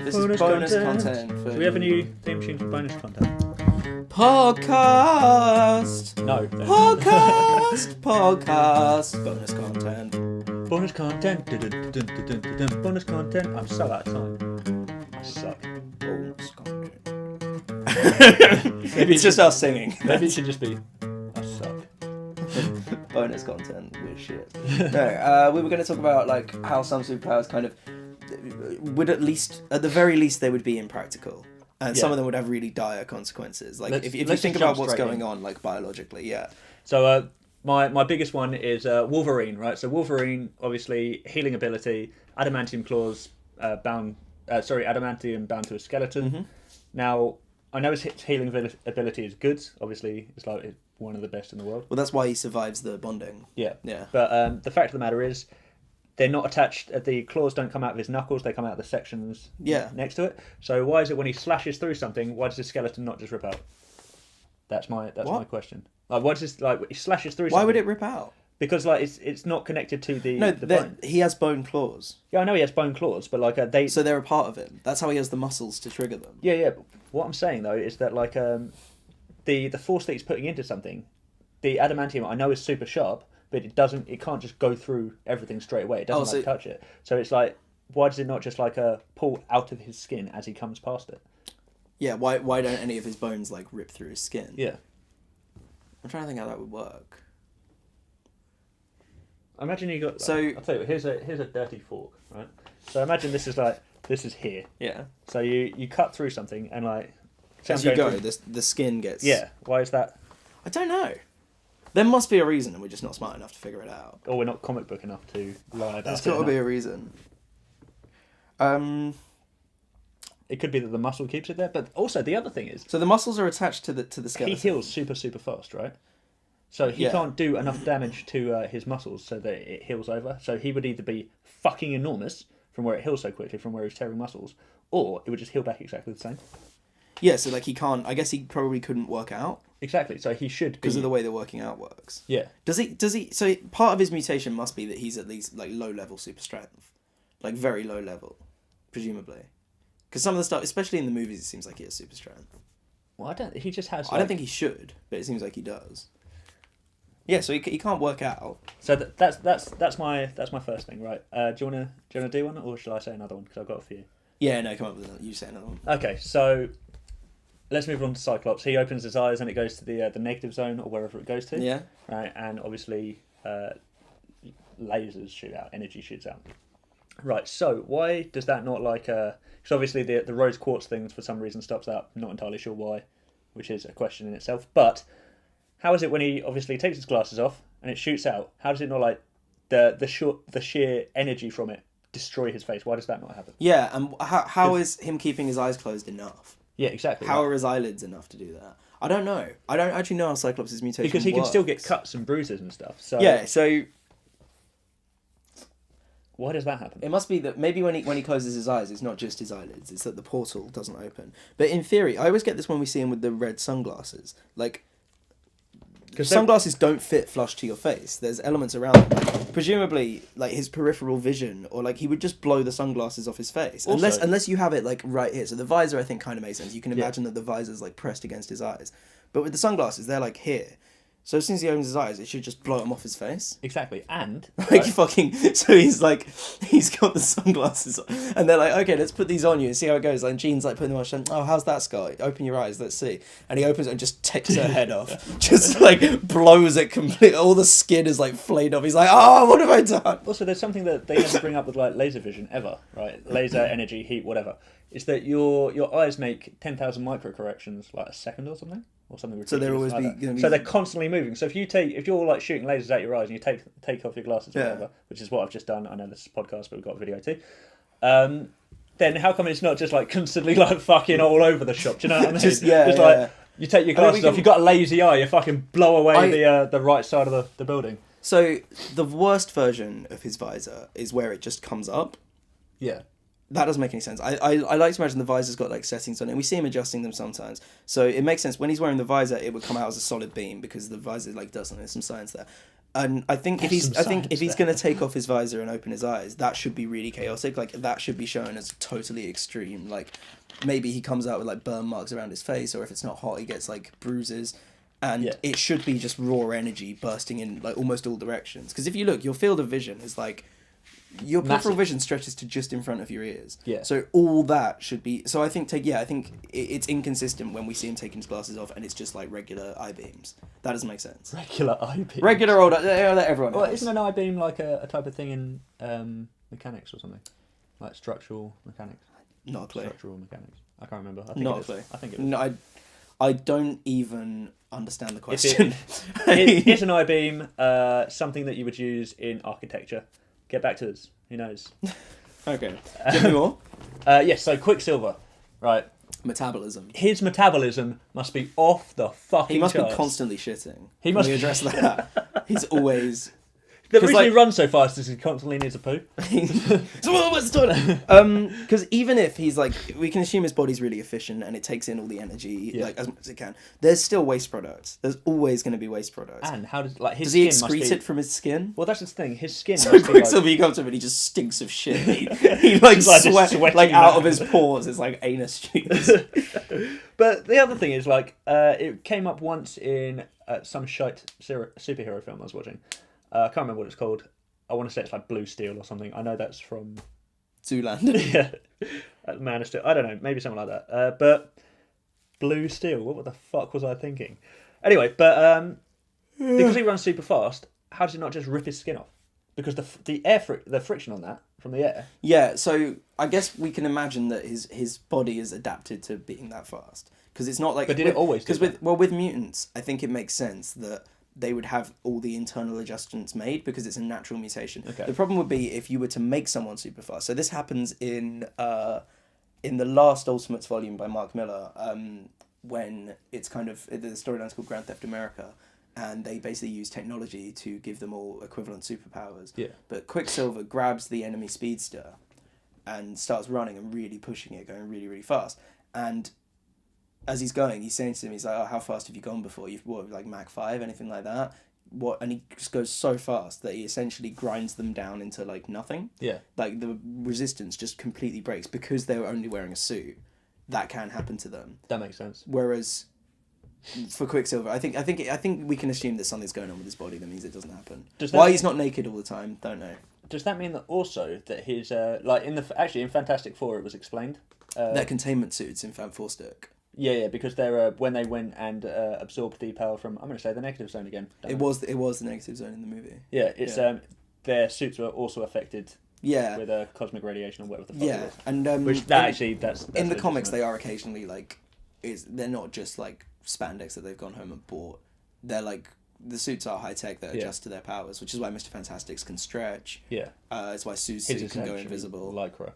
This is bonus content for Do we have a new theme tune for bonus content? podcast. No. Podcast. Bonus content. Bonus content. Bonus content. I'm so out of time. I suck. Bonus content. Maybe It's just us singing. Maybe it should just be I suck. Bonus content. We're shit. No, we were going to talk about like how some superpowers kind of would at the very least, they would be impractical. And some of them would have really dire consequences. Like if you think about what's going on, like biologically, yeah. So my biggest one is Wolverine, right? So Wolverine, obviously, healing ability, adamantium claws adamantium bound to a skeleton. Mm-hmm. Now, I know his healing ability is good. Obviously, it's like one of the best in the world. Well, that's why he survives the bonding. Yeah. Yeah. But the fact of the matter is, they're not attached. The claws don't come out of his knuckles; they come out of the sections next to it. So why is it when he slashes through something, why does his skeleton not just rip out? That's my question. Like, why does this, like, he slashes through? Why would it rip out? Because like it's not connected to the bone. He has bone claws. Yeah, I know he has bone claws, but like So they're a part of him. That's how he has the muscles to trigger them. Yeah. But what I'm saying though is that like the force that he's putting into something, the adamantium I know is super sharp. But it can't just go through everything straight away. It doesn't touch it. So it's like, why does it not just like pull out of his skin as he comes past it? Yeah, why don't any of his bones like rip through his skin? Yeah. I'm trying to think how that would work. Imagine you got... So... I'll tell you, here's a dirty fork, right? So imagine this is here. Yeah. So you cut through something and like... As you go, the skin gets... Yeah, why is that? I don't know. There must be a reason, and we're just not smart enough to figure it out. Or we're not comic book enough to lie about it. There's got to be a reason. It could be that the muscle keeps it there, but also the other thing is... So the muscles are attached to the skeleton. He heals super, super fast, right? So he can't do enough damage to his muscles so that it heals over. So he would either be fucking enormous from where it heals so quickly, from where he's tearing muscles, or it would just heal back exactly the same. Yeah, so like he can't... I guess he probably couldn't work out. Exactly, so he should be... Because of the way the working out works. Yeah. Does he... So part of his mutation must be that he's at least like low-level super strength. Like very low level, presumably. Because some of the stuff, especially in the movies, it seems like he has super strength. Well, he just has... I don't think he should, but it seems like he does. Yeah, so he can't work out. So that's my first thing, right? Do you wanna do one, or shall I say another one? Because I've got a few. Yeah, no, come up with another. You say another one. Okay, so let's move on to Cyclops. He opens his eyes and it goes to the negative zone or wherever it goes to. Yeah. Right, and obviously lasers shoot out, energy shoots out. Right, so why does that not like... Because obviously the rose quartz things for some reason stops that. Not entirely sure why, which is a question in itself. But how is it when he obviously takes his glasses off and it shoots out? How does it not like the sheer energy from it destroy his face? Why does that not happen? Yeah, and how is him keeping his eyes closed enough? Yeah, exactly. How are his eyelids enough to do that? I don't know. I don't actually know how Cyclops' mutation because he works. can still get cuts and bruises and stuff. So yeah, so why does that happen? it must be that maybe when he closes his eyes, it's not just his eyelids. It's that the portal doesn't open. But in theory, I always get this when we see him with the red sunglasses. Like, sunglasses don't fit flush to your face. There's elements around them. Like, presumably, like his peripheral vision, or like he would just blow the sunglasses off his face. Also, unless you have it like right here. So the visor, I think, kind of makes sense. You can imagine that the visor's like pressed against his eyes. But with the sunglasses, they're like here. So as soon as he opens his eyes, it should just blow them off his face. Exactly, and Like fucking. So he's got the sunglasses on, and they're like, okay, let's put these on you and see how it goes. Like Jean's like putting them on. She's like, oh, how's that, Sky? Open your eyes, let's see. And he opens it and just takes her head off, just like blows it completely. All the skin is like flayed off. He's like, oh, what have I done? Also, there's something that they never bring up with like laser vision ever, right? Laser, energy, heat, whatever. Is that your eyes make 10,000 microcorrections like a second or something? Or something ridiculous. So they're always like so they're constantly moving. So if you're like shooting lasers out your eyes and you take off your glasses or whatever, which is what I've just done. I know this is a podcast, but we've got a video too. Then how come it's not just like constantly like fucking all over the shop? Do you know what I mean? Like you take your glasses off, you've got a lazy eye, you fucking blow away the right side of the building. So the worst version of his visor is where it just comes up. Yeah. That doesn't make any sense. I like to imagine the visor's got like settings on it, and we see him adjusting them sometimes. So it makes sense when he's wearing the visor, it would come out as a solid beam because the visor like doesn't. There's some science there. And I think There's some if science he's there. going to take off his visor and open his eyes, that should be really chaotic. Like that should be shown as totally extreme. Like maybe he comes out with like burn marks around his face, or if it's not hot, he gets like bruises. And Yeah. it should be just raw energy bursting in like almost all directions. Because if you look, your field of vision is like your peripheral Massive. vision stretches to just in front of your ears. Yeah. So all that should be. So I think it's inconsistent when we see him taking his glasses off and it's just like regular eye beams. That doesn't make sense. Regular eye beam. Regular old that everyone Well, knows. isn't an eye beam like a type of thing in mechanics or something? Like structural mechanics? Not a clue. Structural mechanics. I can't remember. I think Not it a is. clue. I think it was. No, I don't even understand the If question. Is an eye beam something that you would use in architecture? Get back to us. Who knows? Okay. Give me more. Yes, so Quicksilver. Right. Metabolism. His metabolism must be off the fucking He must charts. be constantly shitting. He Can must we be- address that? He's always. The 'Cause, reason he like- runs so fast is he constantly needs a poo. So what's the toilet? Because even if he's like, we can assume his body's really efficient and it takes in all the energy Yeah. like as much as it can. There's still waste products. There's always going to be waste products. And how does like his Does he skin must excrete be... it from his skin? Well, that's the thing. His skin So must be like... Quicksilver, you come to him and he just stinks of shit. He like He's like this sweat sweaty like out of man. his pores. It's like anus juice. But the other thing is like it came up once in some shite superhero film I was watching. I can't remember what it's called. I want to say it's like Blue Steel or something. I know that's from Zoolander. yeah, Man of Steel. I don't know, maybe something like that. But Blue Steel. What the fuck was I thinking? Anyway, but because he runs super fast, how does it not just rip his skin off? Because the friction on that from the air. Yeah, so I guess we can imagine that his body is adapted to being that fast because it's not like. But did it always do Because with mutants, I think it makes sense that they would have all the internal adjustments made because it's a natural mutation. Okay. The problem would be if you were to make someone super fast. So this happens in the last Ultimates volume by Mark Miller, when it's kind of the storyline's called Grand Theft America. And they basically use technology to give them all equivalent superpowers. Yeah. But Quicksilver grabs the enemy speedster and starts running and really pushing it, going really, really fast. And as he's going, he's saying to him, he's like, oh, how fast have you gone before? You've, what, like Mach 5, anything like that? What? And he just goes so fast that he essentially grinds them down into, like, nothing. Yeah. Like, the resistance just completely breaks because they were only wearing a suit. That can happen to them. That makes sense. Whereas for Quicksilver, I think we can assume that something's going on with his body that means it doesn't happen. Does that Why mean- he's not naked all the time, don't know. Does that mean that also that his like in Fantastic Four it was explained? Their containment suits in Fantastic. Yeah, because they're when they went and absorbed the power from I'm going to say the negative zone again. It was the negative zone in the movie. Yeah, it's Yeah. Their suits were also affected Yeah. with cosmic radiation or whatever the fuck Yeah, it was. and Which that's in the comics legitimate. they are occasionally like, they're not just like spandex that they've gone home and bought. They're like the suits are high tech that Yeah. adjust to their powers, which is why Mr. Fantastic's can stretch. Yeah, It's why Sue's his suit is can go actually invisible. Lycra.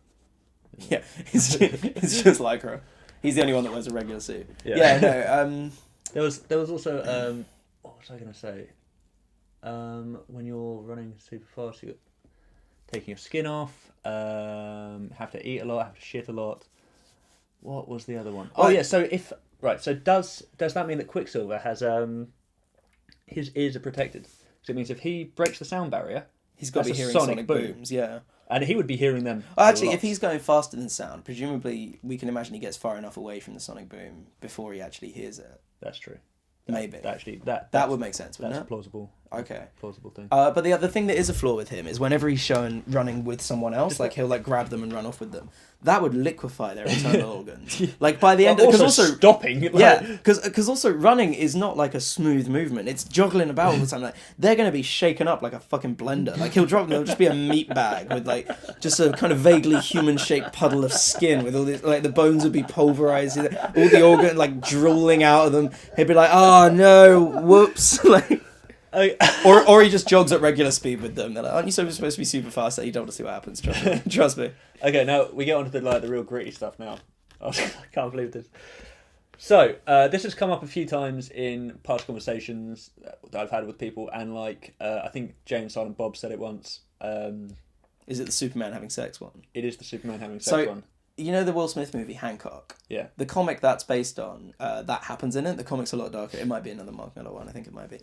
Yeah, it's just like her. He's the only one that wears a regular suit. Yeah. Yeah, no. There was also what was I going to say? When you're running super fast, you're taking your skin off. Have to eat a lot. Have to shit a lot. What was the other one? Oh Right. yeah. So so does that mean that Quicksilver has his ears are protected? So it means if he breaks the sound barrier, He's got to be That's a hearing sonic sonic boom. booms. Yeah. and he would be hearing them. Oh, actually, a lot. if he's going faster than sound, presumably we can imagine he gets far enough away from the sonic boom before he actually hears it. That's true. Maybe. That Would make sense, wouldn't that's a it? plausible. Okay. Plausible thing. But the other thing that is a flaw with him is whenever he's shown running with someone else, like he'll like grab them and run off with them. That would liquefy their internal organs. Like by the end, But because also also stopping. Like, yeah, because also running is not like a smooth movement. It's juggling about all the time. Like they're gonna be shaken up like a fucking blender. Like he'll drop them. There'll just be a meat bag with like just a kind of vaguely human-shaped puddle of skin with all this. Like the bones would be pulverized. All the organ like drooling out of them. He'd be like, oh no, whoops. Like. Or he just jogs at regular speed with them. They're like, aren't you supposed to be super fast? That you don't want to see what happens. Trust me. Trust me. Okay, now we get on to the real gritty stuff now. I can't believe this. So, this has come up a few times in past conversations that I've had with people, and like, I think Jay and Silent Bob said it once. Is it the Superman having sex one? It is the Superman having sex So- one. You know the Will Smith movie Hancock? Yeah. The comic that's based on, that happens in it. The comic's a lot darker. It might be another Mark Miller one. I think it might be.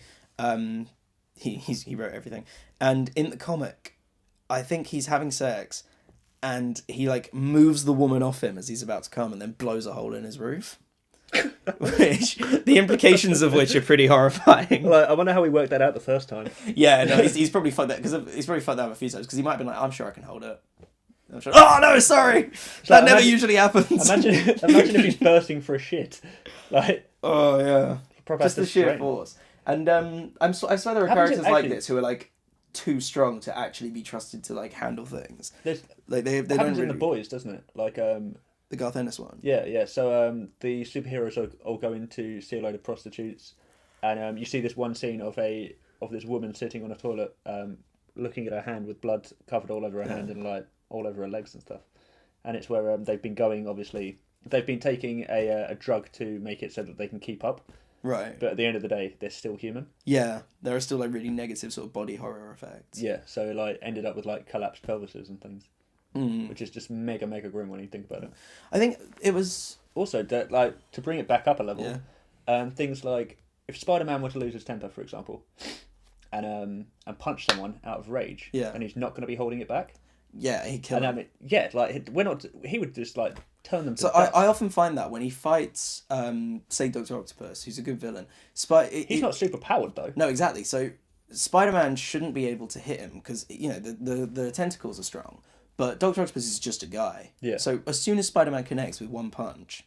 he wrote everything. And in the comic, I think he's having sex, and he like moves the woman off him as he's about to come, and then blows a hole in his roof. Which the implications of which are pretty horrifying. Like, I wonder how he worked that out the first time. Yeah, no, he's probably fucked that because he's probably fucked that up a few times because he might have been like, I'm sure I can hold it. I'm sure. Oh no, sorry, that never usually happens. Imagine if he's bursting for a shit, like. Oh yeah, just the sheer strain. force. And I swear there are Happens characters in- like actually- this who are like too strong to actually be trusted to like handle things. There's, Like they don't happens really. in The Boys, doesn't it? Like The Garth Ennis one. yeah. So the superheroes all go in to see a load of prostitutes, and you see this one scene of this woman sitting on a toilet, looking at her hand with blood covered all over her hand and like all over her legs and stuff, and it's where they've been going. Obviously, they've been taking a drug to make it so that they can keep up, Right. but at the end of the day, they're still human. Yeah, there are still like really negative sort of body horror effects. Yeah, so like ended up with like collapsed pelvises and things, which is just mega grim when you think about it. I think it was. Also, like to bring it back up a level, Yeah. things like if Spider-Man were to lose his temper, for example, and punch someone out of rage, Yeah. and he's not going to be holding it back, Yeah, he killed. and I him. mean, yeah, like we're not. He would just like turn them to So dust. I often find that when he fights, say Doctor Octopus, who's a good villain, He's not super powered though. No, exactly. So Spider-Man shouldn't be able to hit him because you know the tentacles are strong, but Doctor Octopus is just a guy. Yeah. So as soon as Spider-Man connects with one punch,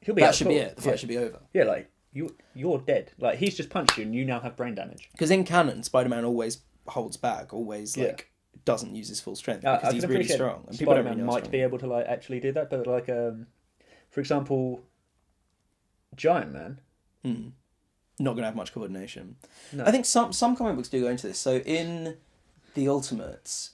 He'll be that out should be cold. it. The fight should be over. Yeah, like you're dead. Like he's just punched you, and you now have brain damage. Because in canon, Spider-Man always holds back, always Yeah. like doesn't use his full strength I because can he's really appreciate strong. And people don't Spider-Man really know how might strong be able to like actually do that, but like for example, Giant Man. not going to have much coordination. No. I think some comic books do go into this. So in the Ultimates,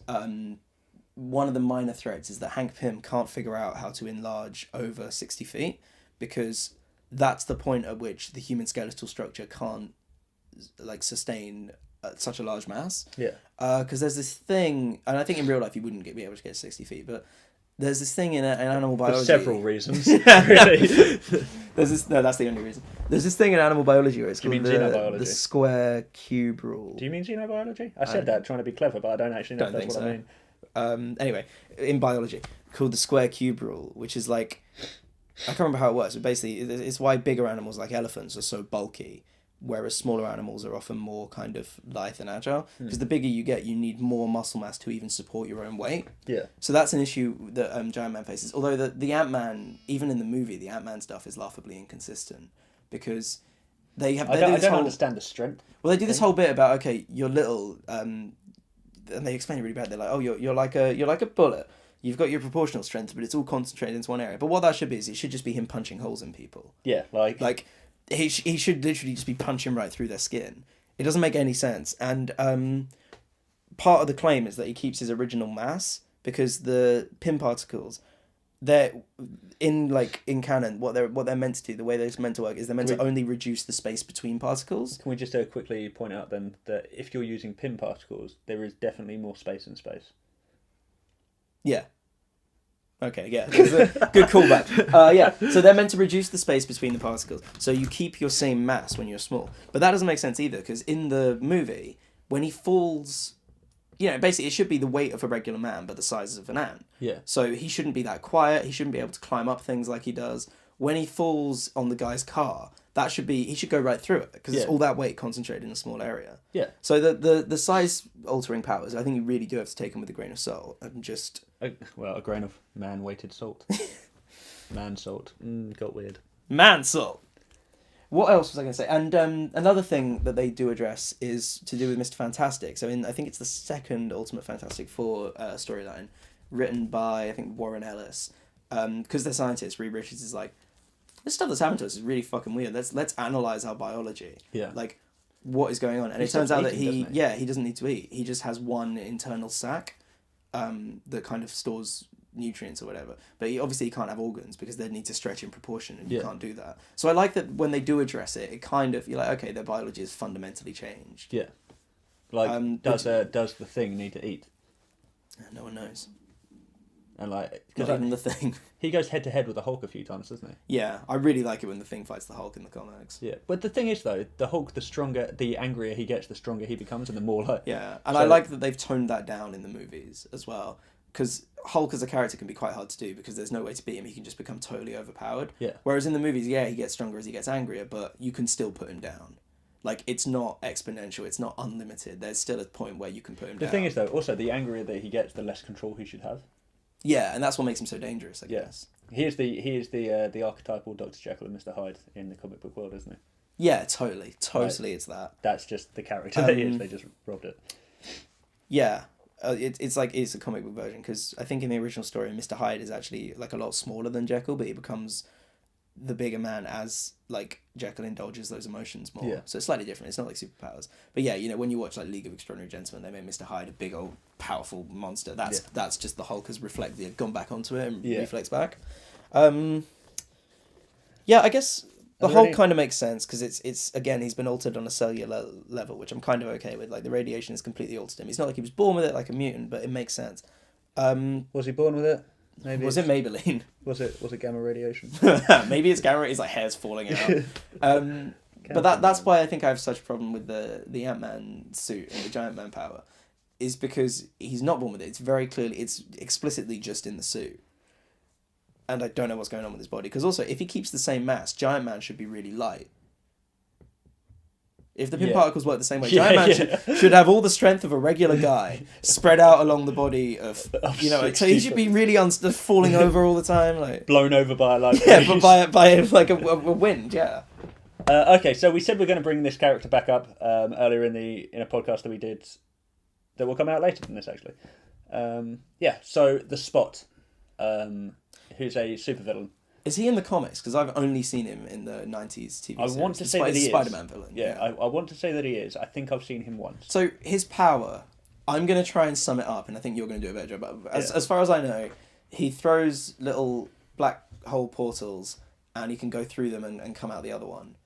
one of the minor threads is that Hank Pym can't figure out how to enlarge over 60 feet because that's the point at which the human skeletal structure can't like sustain such a large mass. Yeah. Because there's this thing, and I think in real life you wouldn't be able to get 60 feet, but there's this thing in animal biology. For several reasons. Really. There's this. No, that's the only reason. There's this thing in animal biology where it's Do you called mean xenobiology? the square cube rule. Do you mean xenobiology? I said that trying to be clever, but I don't actually know Don't if that's think what I so. mean. Anyway, in biology, called the square cube rule, which is like, I can't remember how it works, but basically it's why bigger animals like elephants are so bulky, whereas smaller animals are often more kind of lithe and agile. Because the bigger you get, you need more muscle mass to even support your own weight. Yeah. So that's an issue that Giant Man faces. Although the Ant-Man, even in the movie, the Ant-Man stuff is laughably inconsistent because they have. I don't understand the strength. Well, they do this whole bit about okay, you're little, and they explain it really bad. They're like, oh, you're like a bullet. You've got your proportional strength, but it's all concentrated into one area. But what that should be is it should just be him punching holes in people. Yeah, Like he should literally just be punching right through their skin. It doesn't make any sense. And part of the claim is that he keeps his original mass because the Pym particles, they're in canon what they're meant to do. The way they're meant to work is they're meant to only reduce the space between particles. Can we just quickly point out then that if you're using Pym particles, there is definitely more space in space. Yeah. Okay, yeah, that's a good callback. Yeah, so they're meant to reduce the space between the particles, so you keep your same mass when you're small. But that doesn't make sense either, because in the movie, when he falls, basically it should be the weight of a regular man, but the size of an ant. Yeah. So he shouldn't be that quiet, he shouldn't be able to climb up things like he does. When he falls on the guy's car, he should go right through it, because it's all that weight concentrated in a small area. Yeah. So the size-altering powers, I think you really do have to take them with a grain of salt, and just... A grain of man-weighted salt. Man salt. Got weird. Man salt. What else was I going to say? And another thing that they do address is to do with Mr. Fantastic. So I think it's the second Ultimate Fantastic Four storyline, written by, I think, Warren Ellis. Because they're scientists, Reed Richards is like, this stuff that's happened to us is really fucking weird. Let's analyze our biology. Yeah. Like, what is going on? And He it turns stops out that eating, doesn't he? he doesn't need to eat. He just has one internal sac that kind of stores nutrients or whatever. But he obviously can't have organs because they'd need to stretch in proportion, and you can't do that. So I like that when they do address it, it kind of, you're like, okay, their biology is fundamentally changed. Yeah. Like, does the thing need to eat? No one knows. And like, Not because even the Thing. he goes head to head with the Hulk a few times, doesn't he? Yeah, I really like it when the Thing fights the Hulk in the comics. Yeah, but the thing is though, the Hulk, the angrier he gets, the stronger he becomes, and the more like. Yeah, and So- I like that they've toned that down in the movies as well. Because Hulk as a character can be quite hard to do because there's no way to beat him. He can just become totally overpowered. Yeah. Whereas in the movies, yeah, he gets stronger as he gets angrier, but you can still put him down. Like, it's not exponential, it's not unlimited. There's still a point where you can put him down. The thing is though, also the angrier that he gets, the less control he should have. Yeah, and that's what makes him so dangerous, I Yeah. guess. He is the archetypal Dr. Jekyll and Mr. Hyde in the comic book world, isn't he? Yeah, totally. Totally it's that. That's just the character that he is. They just robbed it. Yeah. It's like it's a comic book version because I think in the original story, Mr. Hyde is actually like a lot smaller than Jekyll, but he becomes the bigger man as like Jekyll indulges those emotions more. Yeah. So it's slightly different. It's not like superpowers. But yeah, you know, when you watch like League of Extraordinary Gentlemen, they made Mr. Hyde a big old powerful monster. That's just the Hulk has reflected, gone back onto it and reflects back. Yeah, I guess the Hulk kind of makes sense because it's again he's been altered on a cellular level, which I'm kind of okay with. Like the radiation has completely altered him. He's not like he was born with it like a mutant, but it makes sense. Was he born with it? Maybe. Was it Maybelline? Was it gamma radiation? Maybe it's gamma. It's like hair's falling out. But that's why I think I have such a problem with the Ant-Man suit and the Giant Man power, is because he's not born with it. It's very clearly, it's explicitly just in the suit. And I don't know what's going on with his body. Because also, if he keeps the same mass, Giant Man should be really light. If the pin particles work the same way, Giant Man should have all the strength of a regular guy spread out along the body of you know. So he should be really falling over all the time, like blown over by like but by like a wind, yeah. Okay, so we said we're going to bring this character back up earlier in a podcast that we did that will come out later than this actually. So the Spot, who's a supervillain. Is he in the comics? Because I've only seen him in the 90s TV series. I want to say that he is. Spider-Man villain. Yeah, I want to say that he is. I think I've seen him once. So his power, I'm going to try and sum it up, and I think you're going to do a better job. But as far as I know, he throws little black hole portals, and he can go through them and come out the other one.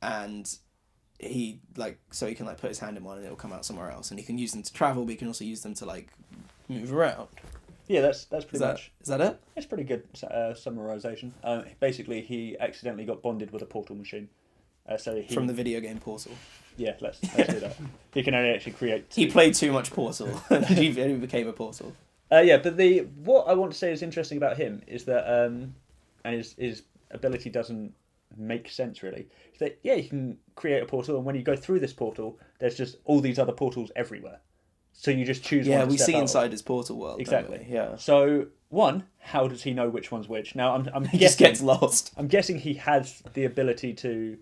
And he, so he can, put his hand in one, and it'll come out somewhere else. And he can use them to travel, but he can also use them to, move around. Yeah, that's pretty much. Is that it? It's pretty good summarization. Basically, he accidentally got bonded with a portal machine. From the video game Portal. Yeah, let's do that. He can only actually create. He played too much Portal, and he became a Portal. But what I want to say is interesting about him is that, and his ability doesn't make sense really. Is that he can create a portal, and when you go through this portal, there's just all these other portals everywhere. So you just choose one. Yeah, to we step see out inside of. his portal world. Exactly. Don't we? Yeah. So how does he know which one's which? Now I'm He just gets lost. I'm guessing he has the ability to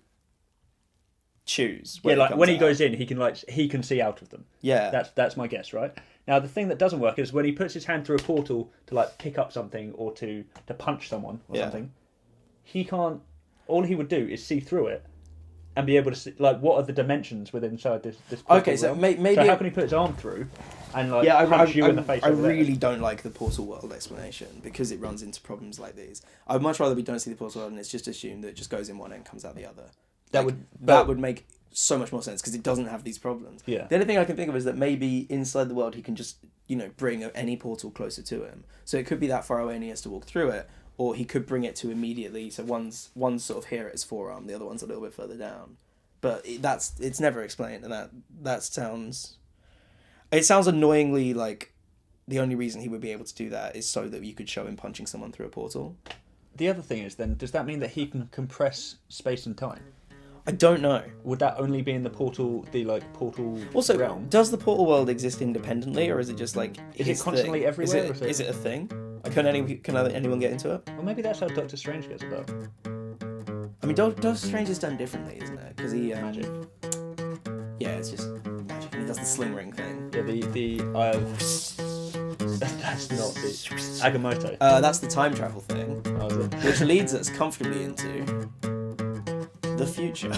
choose. When he goes in, he can see out of them. Yeah. That's my guess, right? Now the thing that doesn't work is when he puts his hand through a portal to pick up something or to punch someone or something. He can't. All he would do is see through it. And be able to see, what are the dimensions within inside this portal Okay, so realm? maybe... So how can he put his arm through and punch you in the face? I really don't like the portal world explanation because it runs into problems like these. I'd much rather we don't see the portal world and it's just assumed that it just goes in one end and comes out the other. That would make so much more sense because it doesn't have these problems. Yeah. The only thing I can think of is that maybe inside the world he can just, bring any portal closer to him. So it could be that far away and he has to walk through it. Or he could bring it to immediately, so one's sort of here at his forearm, the other one's a little bit further down. But it's never explained, and that sounds... It sounds annoyingly like the only reason he would be able to do that is so that you could show him punching someone through a portal. The other thing is then, does that mean that he can compress space and time? I don't know. Would that only be in the portal, portal also, realm? Does the portal world exist independently, or is it just Is it constantly everywhere? Is it a thing? Can anyone get into it? Well, maybe that's how Doctor Strange gets about. I mean, Doctor Strange is done differently, isn't it? Because he magic. Yeah, it's just magic, and he does the sling ring thing. Yeah, that's not the Agamotto. That's the time travel thing, Oh, is it? which leads us comfortably into the future.